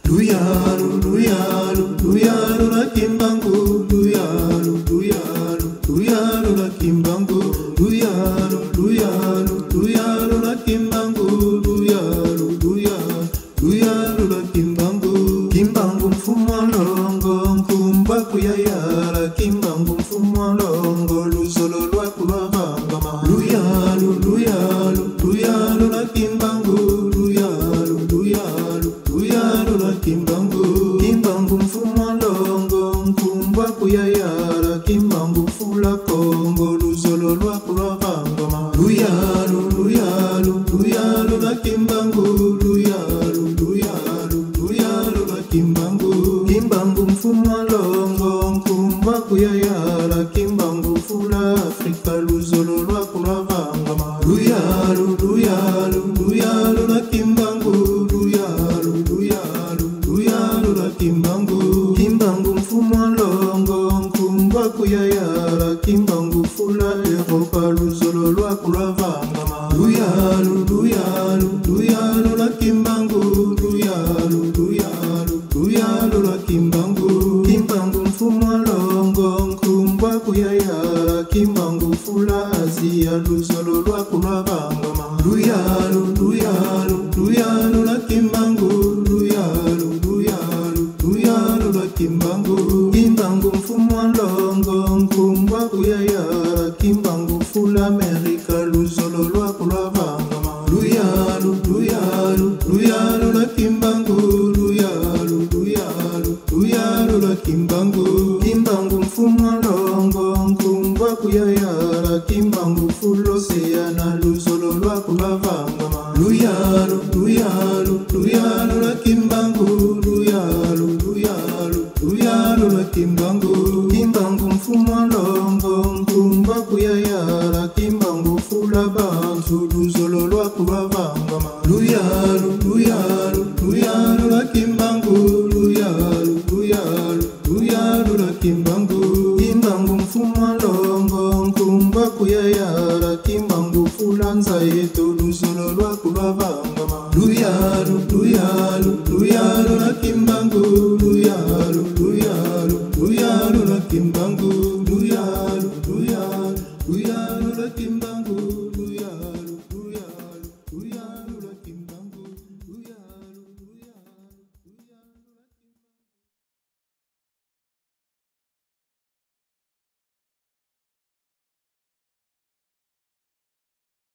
Luyalu, luyalu, luyalu la kimbangu. Luyalu, luyalu, luyalu la kimbangu. Luyalu, luyalu, luyalu la kimbangu. Luyalu, luyalu, luyalu la kimbangu. Kimbangu mfumo longo, nkumba kuyayala. Kimbangu mfumo longo, luzolo lwa kulwavangama. Luyalu, luyalu, luyalu la kimbangu. Luyalu, luyalu, luyalu la kimbangu. Kimbangu mfumo longo, nkumba kuyayala. Kimbangu fula kongo, luzolo lwa kulwavangama. Luyalu, luyalu, luyalu la kimbangu. Luyalu, luyalu, luyalu la kimbangu. Kimbangu mfumo longo, nkumba kuyayala. Kimbangu fula Afrika, luzolo lwa kulwavangama. Luyalu, luyalu, luyalu la kimbangu. Luyalu, luyalu, luyalu la kimbangu. Kimbangu mfumo longo, nkumba kuyayala. Kimbangu fula Europa, luzolo lwa kulwavangama. Luyalu, luyalu, luyalu la kimbangu. Luyalu, luyalu, luyalu la kimbangu. Kimbangu mfumo longo, nkumba kuyayala. Kimbangu fula Asia, luzolo lwa kulwavangama. Luyalu, luyalu, luyalu la kimbangu. Luyalu, luyalu, luyalu la kimbangu. Kimbangu mfumo longo, nkumba kuyayala. Kimbangu fula Amerika, luzolo lwa kulwavangama. Luyalu, luyalu, luyalu la kimbangu. Luyalu, luyalu, luyalu la kimbangu. Kimbangu mfumo longo, nkumba kuyayala. Kimbangu fula Oceana, luzolo lwa kulwavangama. Luyalu, luyalu, luyalu la kimbangu. Luyalu, luyalu, luyalu la kimbangu. Kimbangu mfumo longo, nkumba kuyayala. Kimbangu fula Bantu, luzolo lwa kulwavangama. Luyalu, luyalu, luyalu la kimbangu. Luyalu, luyalu, luyalu la kimbangu. Kimbangu mfumo longo, nkumba kuyayala. Kimbangu fula Nzayeto, luzolo lwa kulwavangama. Luyalu, luyalu, luyalu la kimbangu. Luyalu, luyalu, luyalu la kimbangu.